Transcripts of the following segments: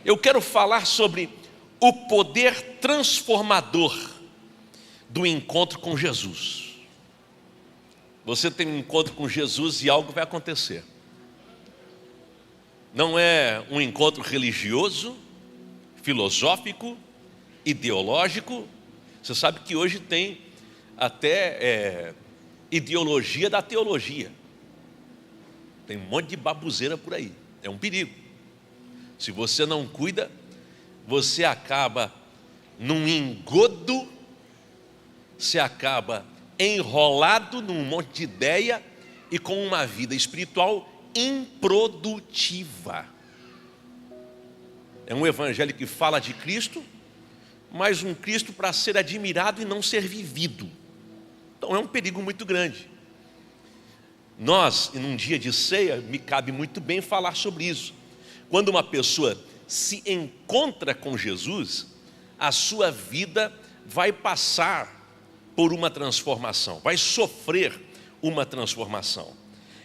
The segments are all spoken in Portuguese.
eu quero falar sobre o poder transformador do encontro com Jesus. Você tem um encontro com Jesus e algo vai acontecer. Não é um encontro religioso, filosófico, ideológico. Você sabe que hoje tem até ideologia da teologia. Tem um monte de baboseira por aí. É um perigo. Se você não cuida, você acaba num engodo, você acaba enrolado num monte de ideia e com uma vida espiritual improdutiva. É um evangelho que fala de Cristo, mas um Cristo para ser admirado e não ser vivido. Então é um perigo muito grande. Nós, num dia de ceia, me cabe muito bem falar sobre isso. Quando uma pessoa se encontra com Jesus, a sua vida vai passar por uma transformação, vai sofrer uma transformação.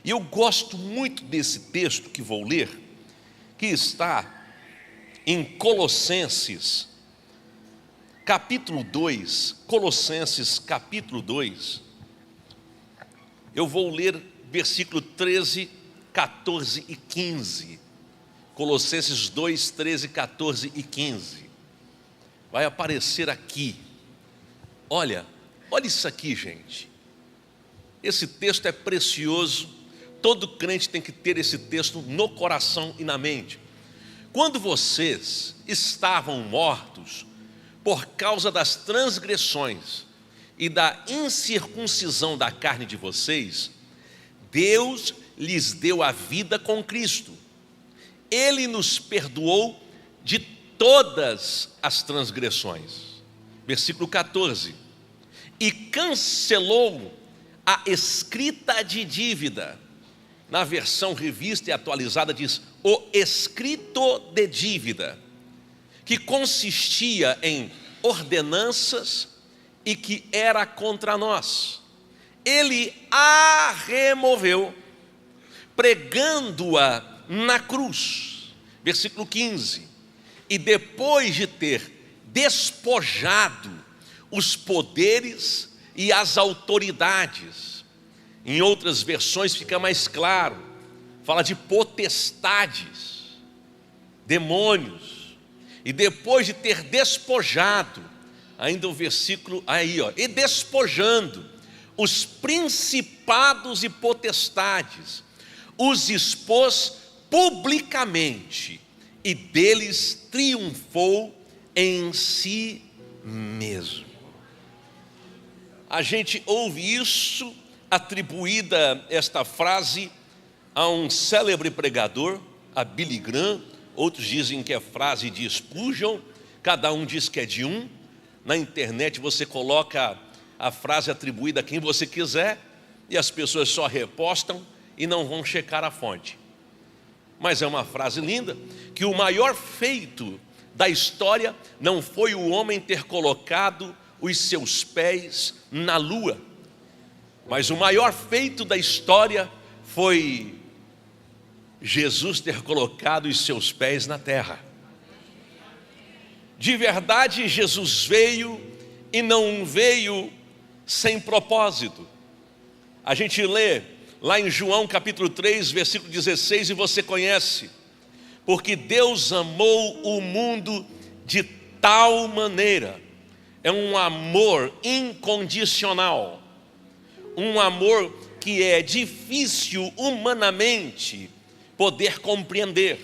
E eu gosto muito desse texto que vou ler, que está em Colossenses, capítulo 2, Colossenses capítulo 2, eu vou ler versículo 13, 14 e 15, Colossenses 2, 13, 14 e 15, vai aparecer aqui. Olha isso aqui, gente, esse texto é precioso, todo crente tem que ter esse texto no coração e na mente. Quando vocês estavam mortos por causa das transgressões e da incircuncisão da carne de vocês, Deus lhes deu a vida com Cristo. Ele nos perdoou de todas as transgressões. Versículo 14. E cancelou a escrita de dívida. Na versão revista e atualizada diz o escrito de dívida, que consistia em ordenanças e que era contra nós. Ele a removeu, pregando-a na cruz. Versículo 15. E depois de ter despojado os poderes e as autoridades, em outras versões fica mais claro, fala de potestades, demônios, e depois de ter despojado, ainda o versículo aí, e despojando os principados e potestades, os expôs publicamente e deles triunfou em si mesmo. A gente ouve isso, atribuída esta frase a um célebre pregador, a Billy Graham. Outros dizem que é frase de Spurgeon, cada um diz que é de um. Na internet você coloca a frase atribuída a quem você quiser e as pessoas só repostam e não vão checar a fonte. Mas é uma frase linda, que o maior feito da história não foi o homem ter colocado os seus pés na lua, mas o maior feito da história foi Jesus ter colocado os seus pés na terra. De verdade, Jesus veio e não veio sem propósito. A gente lê lá em João capítulo 3, versículo 16, e você conhece: porque Deus amou o mundo de tal maneira. É um amor incondicional, um amor que é difícil humanamente poder compreender.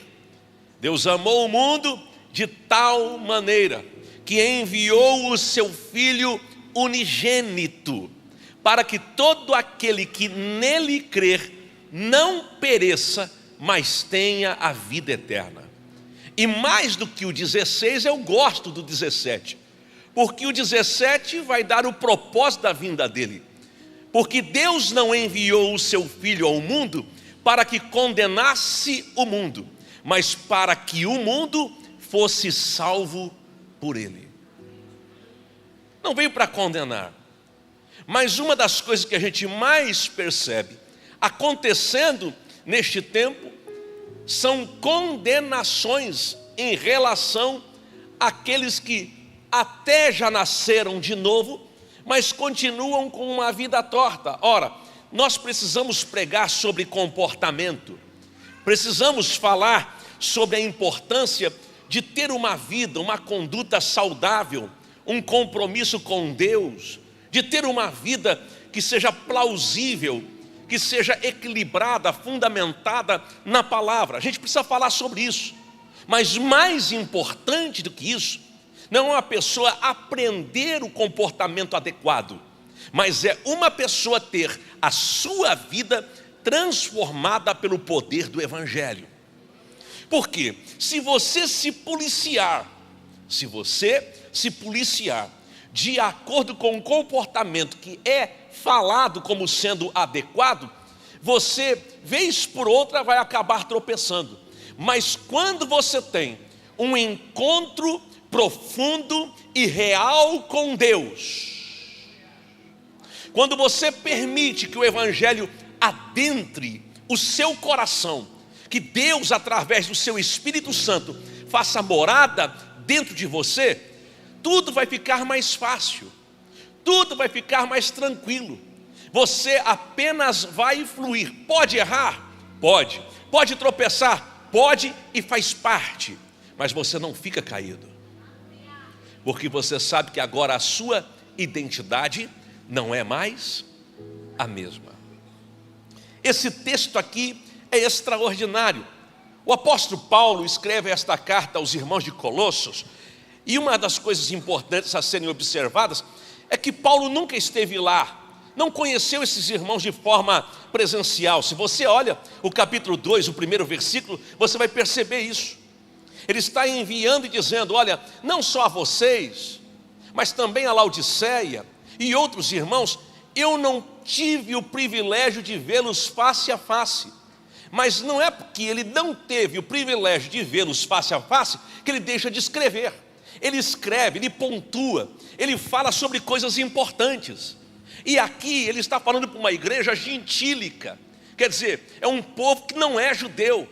Deus amou o mundo de tal maneira que enviou o seu Filho unigênito, para que todo aquele que nele crer não pereça, mas tenha a vida eterna. E mais do que o 16, eu gosto do 17, porque o 17 vai dar o propósito da vinda dele. Porque Deus não enviou o seu Filho ao mundo para que condenasse o mundo, mas para que o mundo fosse salvo por ele. Não veio para condenar. Mas uma das coisas que a gente mais percebe acontecendo neste tempo são condenações em relação àqueles que até já nasceram de novo, mas continuam com uma vida torta. Ora, nós precisamos pregar sobre comportamento, precisamos falar sobre a importância de ter uma vida, uma conduta saudável, um compromisso com Deus, de ter uma vida que seja plausível, que seja equilibrada, fundamentada na palavra. A gente precisa falar sobre isso, mas mais importante do que isso, não é uma pessoa aprender o comportamento adequado, mas é uma pessoa ter a sua vida transformada pelo poder do Evangelho. Porque se você se policiar de acordo com o comportamento que é falado como sendo adequado, você, vez por outra, vai acabar tropeçando. Mas quando você tem um encontro profundo e real com Deus, quando você permite que o Evangelho adentre o seu coração, que Deus, através do seu Espírito Santo, faça morada dentro de você, tudo vai ficar mais fácil, tudo vai ficar mais tranquilo. Você apenas vai fluir. Pode errar? Pode. Pode tropeçar? Pode, e faz parte. Mas você não fica caído, porque você sabe que agora a sua identidade não é mais a mesma. Esse texto aqui é extraordinário. O apóstolo Paulo escreve esta carta aos irmãos de Colossos, e uma das coisas importantes a serem observadas é que Paulo nunca esteve lá, não conheceu esses irmãos de forma presencial. Se você olha o capítulo 2, o primeiro versículo, você vai perceber isso. Ele está enviando e dizendo: olha, não só a vocês, mas também a Laodiceia e outros irmãos, eu não tive o privilégio de vê-los face a face. Mas não é porque ele não teve o privilégio de vê-los face a face que ele deixa de escrever. Ele escreve, ele pontua, ele fala sobre coisas importantes. E aqui ele está falando para uma igreja gentílica, quer dizer, é um povo que não é judeu,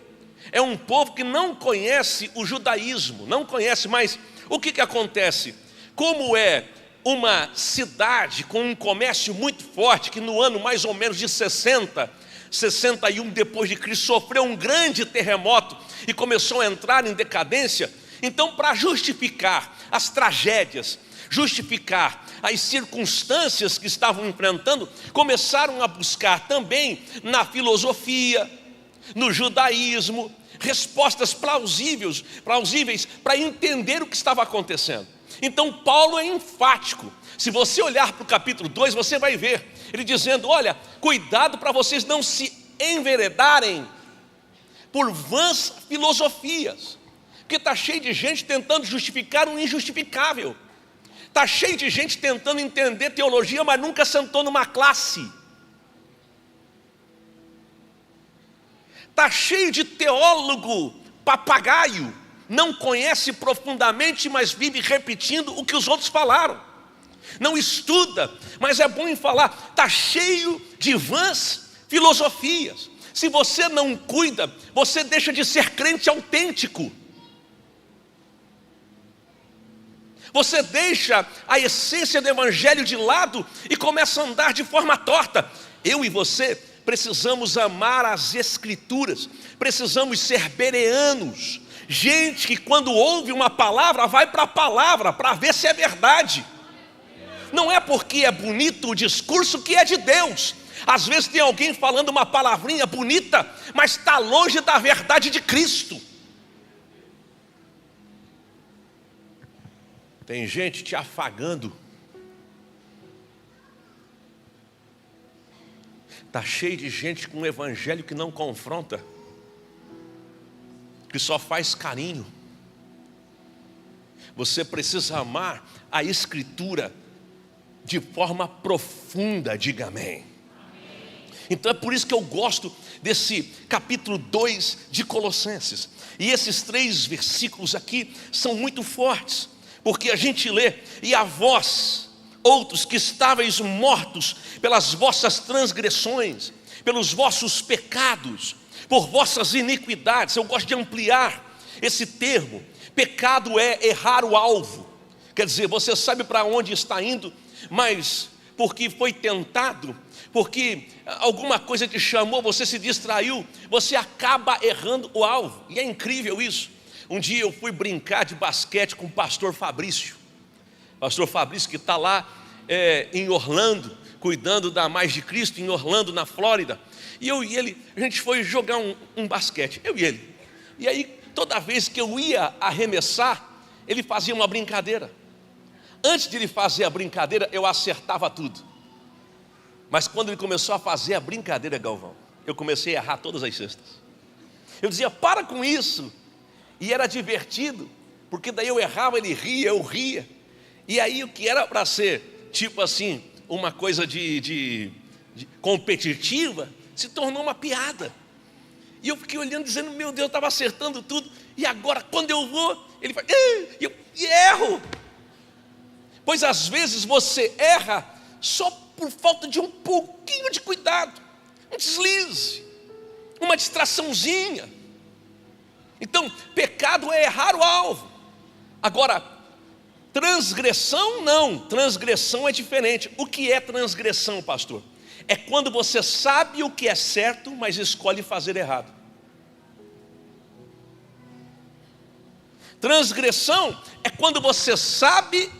é um povo que não conhece o judaísmo, não conhece. Mas o que acontece? Como é uma cidade com um comércio muito forte, que no ano mais ou menos de 61 depois de Cristo sofreu um grande terremoto e começou a entrar em decadência, então, para justificar as tragédias, justificar as circunstâncias que estavam enfrentando, começaram a buscar também na filosofia, no judaísmo, respostas plausíveis para entender o que estava acontecendo. Então Paulo é enfático. Se você olhar para o capítulo 2, você vai ver ele dizendo: olha, cuidado para vocês não se enveredarem por vãs filosofias, porque está cheio de gente tentando justificar o injustificável, está cheio de gente tentando entender teologia, mas nunca sentou numa classe, está cheio de teólogo papagaio, não conhece profundamente, mas vive repetindo o que os outros falaram, não estuda, mas é bom em falar. Está cheio de vãs filosofias. Se você não cuida, você deixa de ser crente autêntico, você deixa a essência do evangelho de lado e começa a andar de forma torta. Eu e você precisamos amar as escrituras, precisamos ser bereanos, gente que quando ouve uma palavra, vai para a palavra para ver se é verdade. Não é porque é bonito o discurso que é de Deus. Às vezes tem alguém falando uma palavrinha bonita, mas está longe da verdade de Cristo. Tem gente te afagando. Está cheio de gente com um evangelho que não confronta, que só faz carinho. Você precisa amar a Escritura de forma profunda, diga amém. Então é por isso que eu gosto desse capítulo 2 de Colossenses. E esses 3 versículos aqui são muito fortes, porque a gente lê: e a vós, outros que estáveis mortos pelas vossas transgressões, pelos vossos pecados, por vossas iniquidades. Eu gosto de ampliar, Esse termo, pecado, é errar o alvo. Quer dizer, você sabe para onde está indo, mas porque foi tentado, porque alguma coisa te chamou, você se distraiu, você acaba errando o alvo. E é incrível isso. Um dia eu fui brincar de basquete com o pastor Fabrício. Pastor Fabrício, que está lá em Orlando, cuidando da Mais de Cristo, em Orlando, na Flórida. E eu e ele, a gente foi jogar um basquete, eu e ele. E aí, toda vez que eu ia arremessar, ele fazia uma brincadeira. Antes de ele fazer a brincadeira, eu acertava tudo. Mas quando ele começou a fazer a brincadeira, Galvão, eu comecei a errar todas as cestas. Eu dizia, para com isso. E era divertido, porque daí eu errava, ele ria, eu ria. E aí o que era para ser, tipo assim, uma coisa de competitiva, se tornou uma piada. E eu fiquei olhando, dizendo, meu Deus, eu estava acertando tudo. E agora, quando eu vou, ele faz, e eu erro. Pois às vezes você erra só por falta de um pouquinho de cuidado, um deslize, uma distraçãozinha. Então, pecado é errar o alvo. Agora, transgressão não, transgressão é diferente. O que é transgressão, pastor? É quando você sabe o que é certo, mas escolhe fazer errado. Transgressão é quando você sabe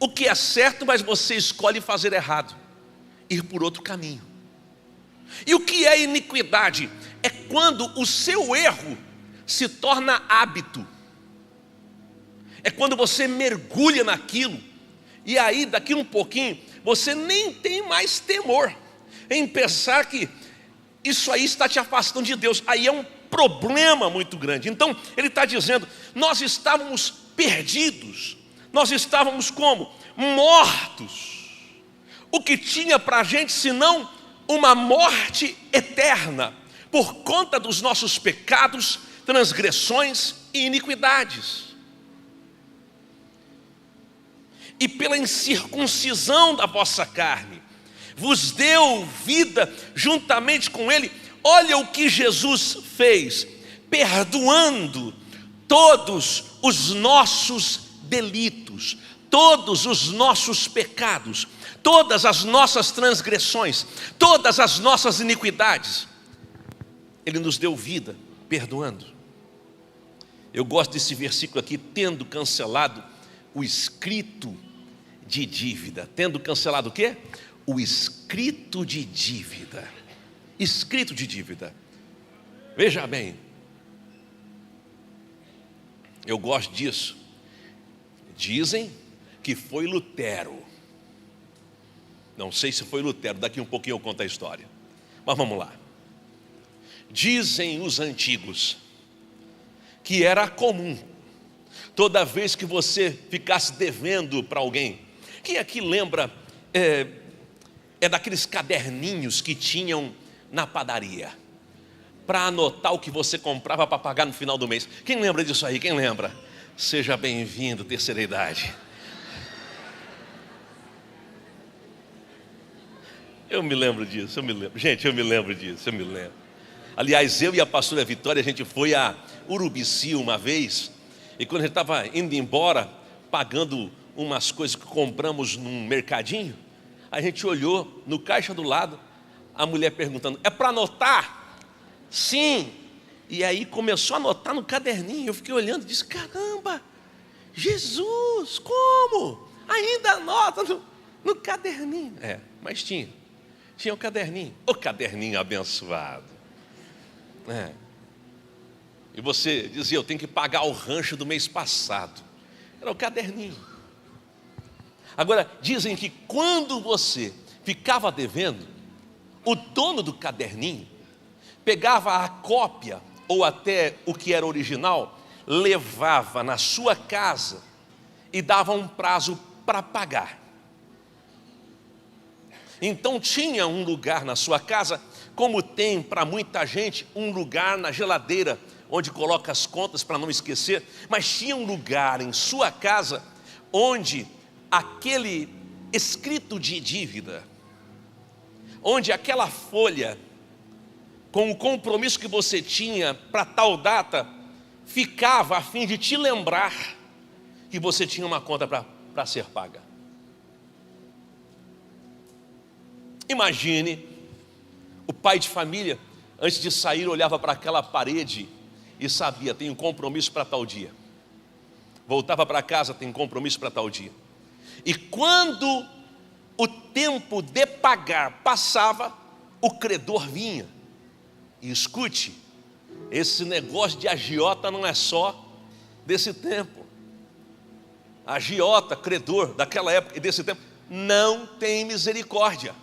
o que é certo, mas você escolhe fazer errado, ir por outro caminho. E o que é iniquidade? É quando o seu erro se torna hábito. É quando você mergulha naquilo, e aí daqui um pouquinho, você nem tem mais temor em pensar que isso aí está te afastando de Deus. Aí é um problema muito grande. Então ele está dizendo, nós estávamos perdidos, nós estávamos como? Mortos. O que tinha para a gente senão uma morte eterna, por conta dos nossos pecados, transgressões e iniquidades. E pela incircuncisão da vossa carne, vos deu vida juntamente com ele. Olha o que Jesus fez, perdoando todos os nossos delitos, todos os nossos pecados, todas as nossas transgressões, todas as nossas iniquidades. Ele nos deu vida, perdoando. Eu gosto desse versículo aqui, tendo cancelado o escrito de dívida. Tendo cancelado o quê? O escrito de dívida. Escrito de dívida. Veja bem, eu gosto disso. Dizem que foi Lutero. Não sei se foi Lutero, daqui um pouquinho eu conto a história. Mas vamos lá. Dizem os antigos que era comum, toda vez que você ficasse devendo para alguém. Quem aqui lembra daqueles caderninhos que tinham na padaria, para anotar o que você comprava para pagar no final do mês? Quem lembra disso aí? Quem lembra? Seja bem-vindo, terceira idade. Eu me lembro disso, eu me lembro. Gente, eu me lembro disso, eu me lembro. Aliás, eu e a pastora Vitória, a gente foi a Urubici uma vez, e quando a gente estava indo embora, pagando umas coisas que compramos num mercadinho, a gente olhou no caixa do lado, a mulher perguntando, é para anotar? Sim. E aí começou a anotar no caderninho, eu fiquei olhando e disse, caramba, Jesus, como? Ainda anota no caderninho. Mas tinha o caderninho, o caderninho abençoado. E você dizia, eu tenho que pagar o rancho do mês passado. Era o caderninho. Agora, dizem que quando você ficava devendo, o dono do caderninho pegava a cópia, ou até o que era original, levava na sua casa e dava um prazo para pagar. Então tinha um lugar na sua casa, como tem para muita gente um lugar na geladeira, onde coloca as contas para não esquecer, mas tinha um lugar em sua casa, onde aquele escrito de dívida, onde aquela folha, com o compromisso que você tinha para tal data, ficava a fim de te lembrar que você tinha uma conta para ser paga. Imagine, o pai de família, antes de sair, olhava para aquela parede e sabia, tem um compromisso para tal dia. Voltava para casa, tem um compromisso para tal dia. E quando o tempo de pagar passava, o credor vinha. E escute, esse negócio de agiota não é só desse tempo. Agiota, credor daquela época e desse tempo, não tem misericórdia.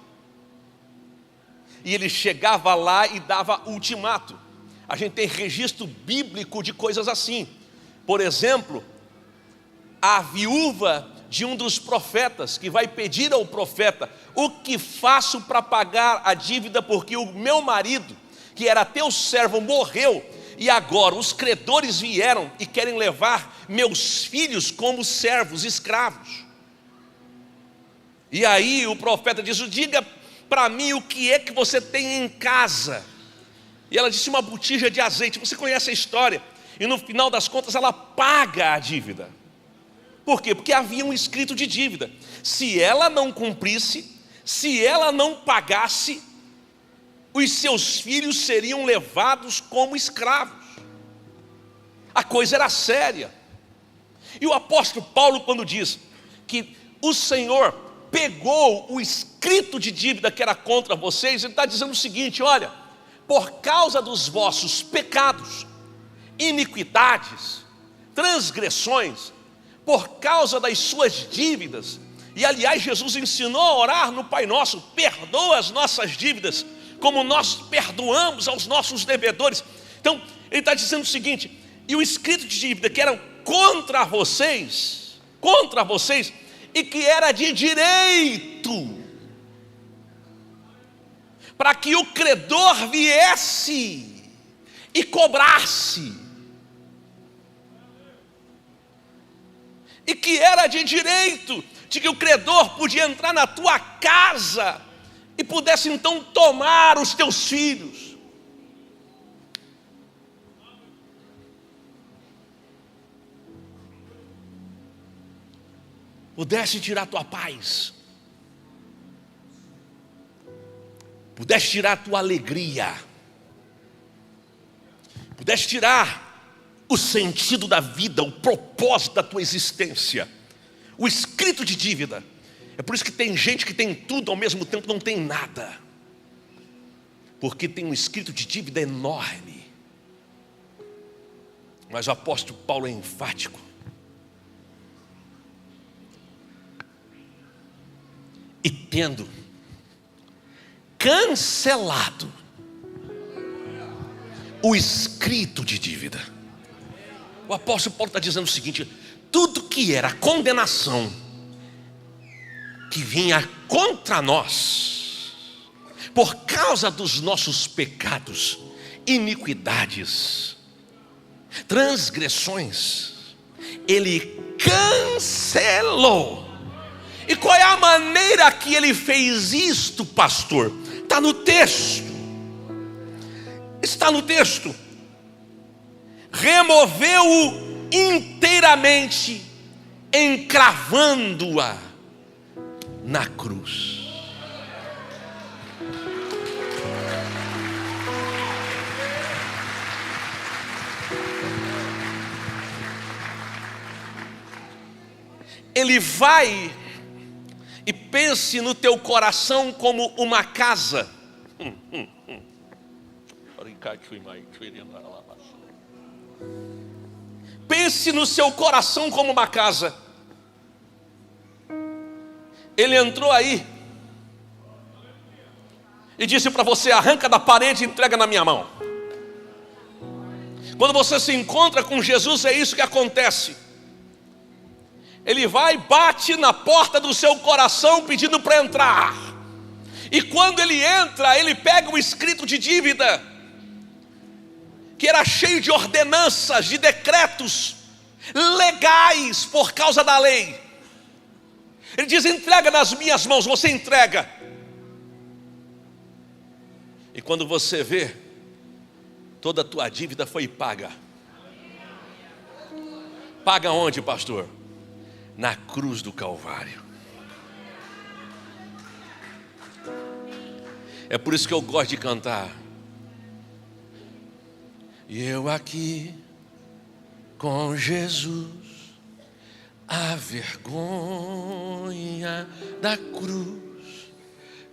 E ele chegava lá e dava ultimato. A gente tem registro bíblico de coisas assim. Por exemplo, a viúva de um dos profetas, que vai pedir ao profeta: o que faço para pagar a dívida, porque o meu marido, que era teu servo, morreu, e agora os credores vieram e querem levar meus filhos como servos, escravos. E aí o profeta diz: diga para mim o que é que você tem em casa. E ela disse: uma botija de azeite. Você conhece a história. E no final das contas ela paga a dívida. Por quê? Porque havia um escrito de dívida. Se ela não cumprisse, se ela não pagasse, os seus filhos seriam levados como escravos. A coisa era séria. E o apóstolo Paulo, quando diz que o Senhor pegou o escrito de dívida que era contra vocês, ele está dizendo o seguinte: olha, por causa dos vossos pecados, iniquidades, transgressões, por causa das suas dívidas, e aliás Jesus ensinou a orar no Pai Nosso: perdoa as nossas dívidas, como nós perdoamos aos nossos devedores. Então ele está dizendo o seguinte: e o escrito de dívida que eram contra vocês, e que era de direito, para que o credor viesse e cobrasse, e que era de direito, de que o credor podia entrar na tua casa e pudesse então tomar os teus filhos. Pudesse tirar a tua paz, pudesse tirar a tua alegria, pudesse tirar o sentido da vida, o propósito da tua existência, o escrito de dívida. É por isso que tem gente que tem tudo ao mesmo tempo não tem nada, porque tem um escrito de dívida enorme. Mas o apóstolo Paulo é enfático: e tendo cancelado o escrito de dívida. O apóstolo Paulo está dizendo o seguinte: tudo que era condenação que vinha contra nós, por causa dos nossos pecados, iniquidades, transgressões, ele cancelou. E qual é a maneira que ele fez isto, pastor? Está no texto. Está no texto. Removeu-o inteiramente, encravando-a na cruz. Ele vai e pense no teu coração como uma casa. Pense no seu coração como uma casa. Ele entrou aí e disse para você: arranca da parede e entrega na minha mão. Quando você se encontra com Jesus, é isso que acontece. Ele vai e bate na porta do seu coração pedindo para entrar. E quando ele entra, ele pega o escrito de dívida, que era cheio de ordenanças, de decretos legais por causa da lei. Ele diz: entrega nas minhas mãos. Você entrega. E quando você vê, toda a tua dívida foi paga. paga onde, pastor? Na cruz do Calvário. É por isso que eu gosto de cantar. E eu aqui com Jesus, a vergonha da cruz,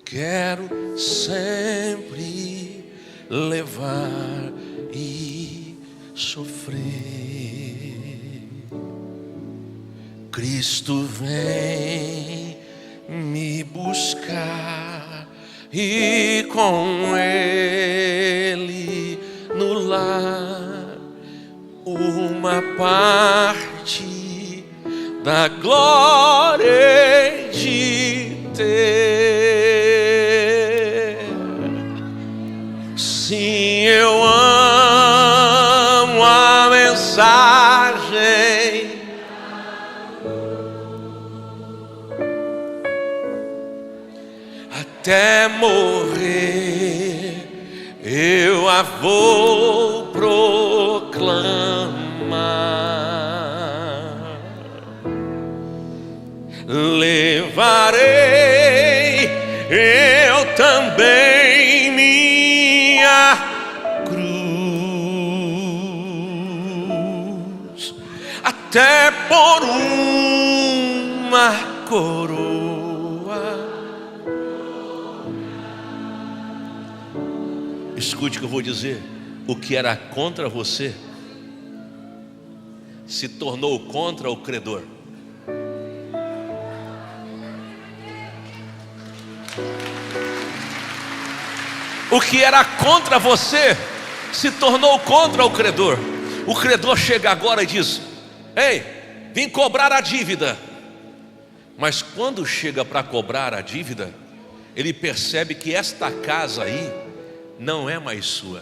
quero sempre levar e sofrer. Cristo vem me buscar e com Ele no lar uma parte da glória de ter. Sim, eu amo a mensagem até morrer, eu a vou proclamar. Levarei eu também minha cruz, até por uma coroa. Escute o que eu vou dizer. O que era contra você se tornou contra o credor. O que era contra você se tornou contra o credor. O credor chega agora e diz: ei, vim cobrar a dívida. Mas quando chega para cobrar a dívida, ele percebe que esta casa aí não é mais sua.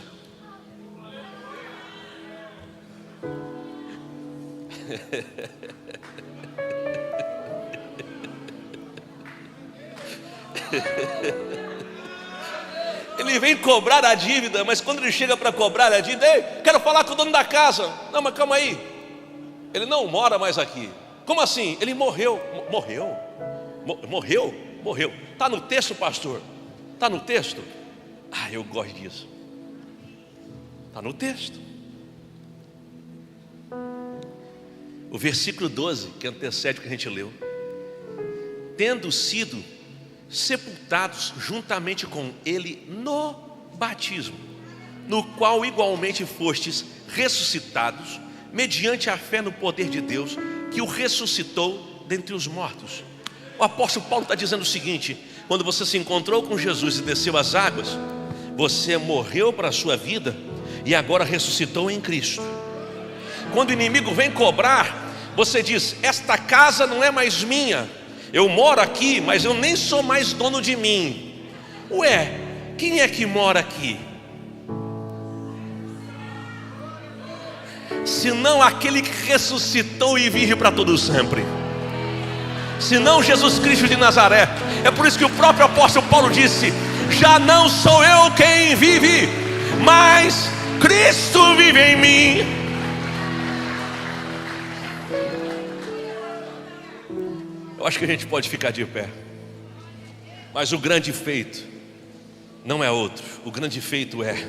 Ele vem cobrar a dívida, mas quando ele chega para cobrar a dívida, ei, quero falar com o dono da casa. Não, mas calma aí, ele não mora mais aqui. Como assim? Ele morreu. Morreu. Está no texto, pastor? Está no texto? Ah, eu gosto disso. Está no texto. O versículo 12, que antecede o que a gente leu. Tendo sido sepultados juntamente com ele no batismo, no qual igualmente fostes ressuscitados, mediante a fé no poder de Deus, que o ressuscitou dentre os mortos. O apóstolo Paulo está dizendo o seguinte: quando você se encontrou com Jesus e desceu as águas, você morreu para a sua vida e agora ressuscitou em Cristo. Quando o inimigo vem cobrar, você diz: esta casa não é mais minha, eu moro aqui, mas eu nem sou mais dono de mim. Ué, quem é que mora aqui? Senão aquele que ressuscitou e vive para todo sempre, senão Jesus Cristo de Nazaré. É por isso que o próprio apóstolo Paulo disse: já não sou eu quem vive, mas Cristo vive em mim. Eu acho que a gente pode ficar de pé. Mas o grande feito não é outro. O grande feito é: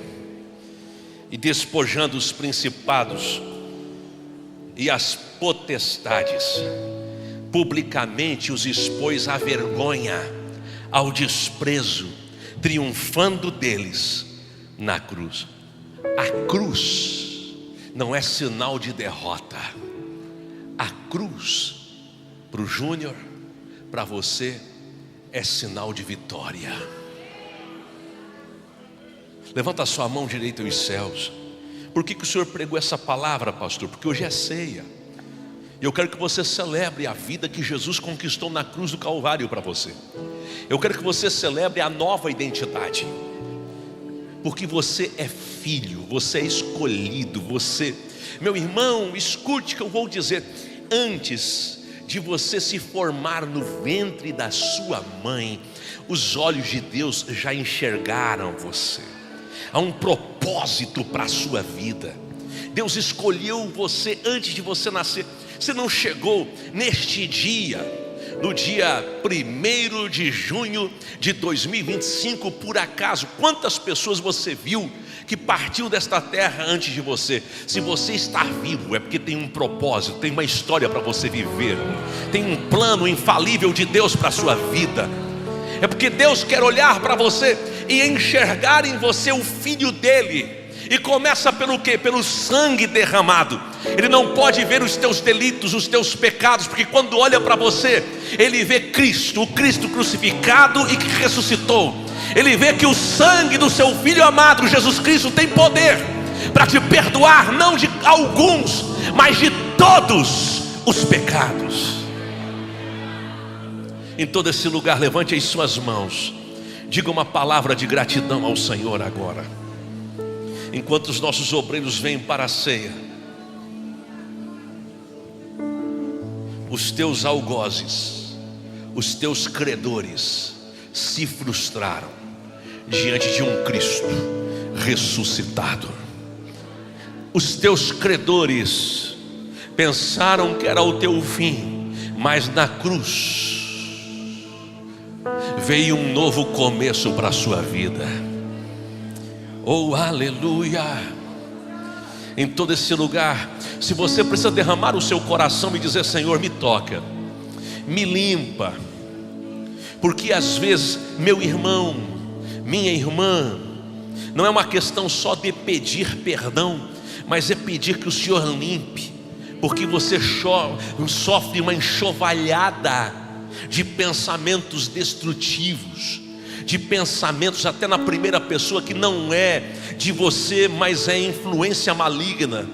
e despojando os principados e as potestades, publicamente os expôs à vergonha, ao desprezo, triunfando deles na cruz. A cruz não é sinal de derrota. A cruz, para o Júnior, para você, é sinal de vitória. Levanta a sua mão direita aos céus. Por que o Senhor pregou essa palavra, pastor? Porque hoje é ceia. E eu quero que você celebre a vida que Jesus conquistou na cruz do Calvário para você. Eu quero que você celebre a nova identidade. Porque você é filho, você é escolhido, você... Meu irmão, escute o que eu vou dizer. Antes de você se formar no ventre da sua mãe, os olhos de Deus já enxergaram você. Há um propósito para a sua vida. Deus escolheu você antes de você nascer. Você não chegou neste dia, no dia 1º de junho de 2025, por acaso. Quantas pessoas você viu que partiu desta terra antes de você? Se você está vivo, é porque tem um propósito, tem uma história para você viver, tem um plano infalível de Deus para a sua vida. É porque Deus quer olhar para você e enxergar em você o Filho dele. E começa pelo quê? Pelo sangue derramado. Ele não pode ver os teus delitos, os teus pecados, porque quando olha para você, ele vê Cristo, o Cristo crucificado e que ressuscitou. Ele vê que o sangue do seu Filho amado, Jesus Cristo, tem poder para te perdoar, não de alguns, mas de todos os pecados. Em todo esse lugar, levante as suas mãos, diga uma palavra de gratidão ao Senhor agora. Enquanto os nossos obreiros vêm para a ceia, os teus algozes, os teus credores se frustraram diante de um Cristo ressuscitado. Os teus credores pensaram que era o teu fim, mas na cruz veio um novo começo para a sua vida. Oh, aleluia! Em todo esse lugar, se você precisa derramar o seu coração e dizer: Senhor, me toca, me limpa, porque às vezes, meu irmão, minha irmã, não é uma questão só de pedir perdão, mas é pedir que o Senhor limpe, porque você sofre uma enxovalhada de pensamentos destrutivos, de pensamentos até na primeira pessoa que não é de você, mas é influência maligna.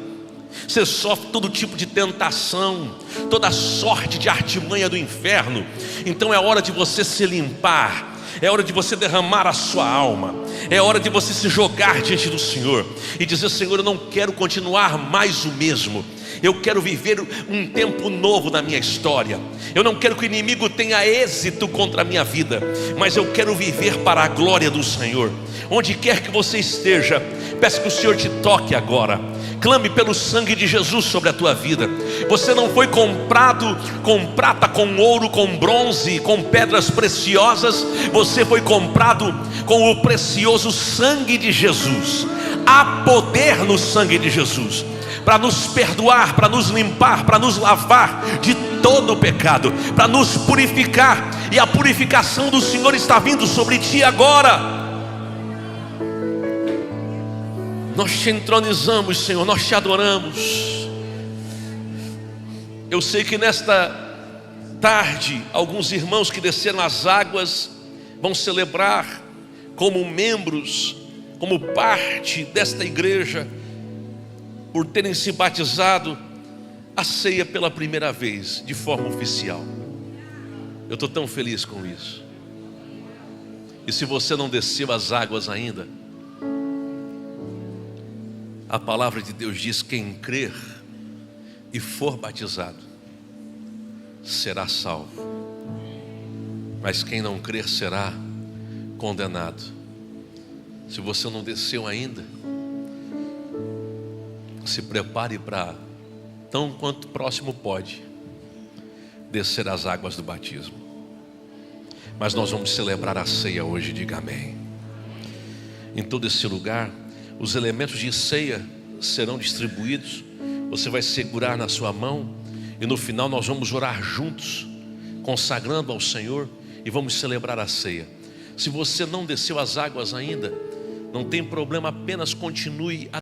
Você sofre todo tipo de tentação, toda sorte de artimanha do inferno. Então é hora de você se limpar, é hora de você derramar a sua alma, é hora de você se jogar diante do Senhor e dizer: Senhor, eu não quero continuar mais o mesmo. Eu quero viver um tempo novo na minha história. Eu não quero que o inimigo tenha êxito contra a minha vida, mas eu quero viver para a glória do Senhor. Onde quer que você esteja, peço que o Senhor te toque agora. Clame pelo sangue de Jesus sobre a tua vida. Você não foi comprado com prata, com ouro, com bronze, com pedras preciosas. Você foi comprado com o precioso sangue de Jesus. Há poder no sangue de Jesus para nos perdoar, para nos limpar, para nos lavar de todo o pecado, para nos purificar. E a purificação do Senhor está vindo sobre ti agora. Nós te entronizamos, Senhor, nós te adoramos. Eu sei que nesta tarde, alguns irmãos que desceram as águas vão celebrar como membros, como parte desta igreja, por terem se batizado, a ceia pela primeira vez, de forma oficial. Eu estou tão feliz com isso. E se você não desceu as águas ainda, a palavra de Deus diz: quem crer e for batizado será salvo, mas quem não crer será condenado. Se você não desceu ainda, se prepare para, tão quanto próximo pode, descer as águas do batismo. Mas nós vamos celebrar a ceia hoje, diga amém. Em todo esse lugar, os elementos de ceia serão distribuídos. Você vai segurar na sua mão e no final nós vamos orar juntos, consagrando ao Senhor, e vamos celebrar a ceia. Se você não desceu as águas ainda, não tem problema, apenas continue